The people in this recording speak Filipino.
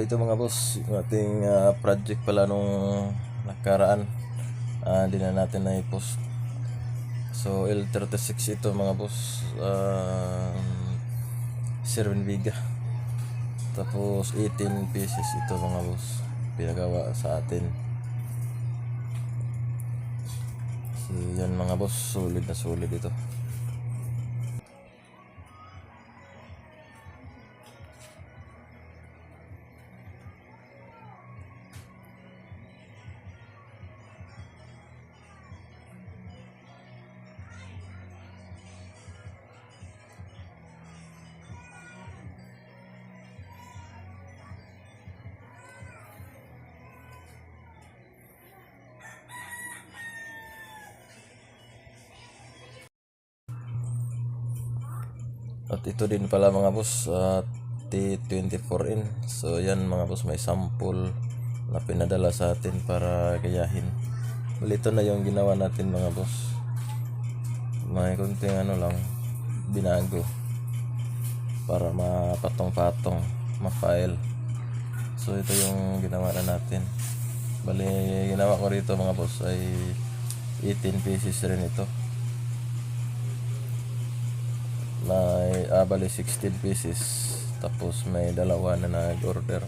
ito mga boss, yung ating project pala nung nakaraan, hindi na natin na-post. So L36 ito mga boss, Sherwin Viga. Tapos 18 pieces ito mga boss, pinagawa sa atin. So yan mga boss, solid na solid ito. At ito din pala mga boss, T24N. So yan mga boss, may sample na pinadala sa atin para gayahin. Ito na yung ginawa natin mga boss. May kunting lang binago para mapatong-patong, ma-file. So ito yung ginawa na natin. Bali ginawa ko rito mga boss ay 18 pieces rin ito. May bali 16 pieces, tapos may dalawa na nag-order.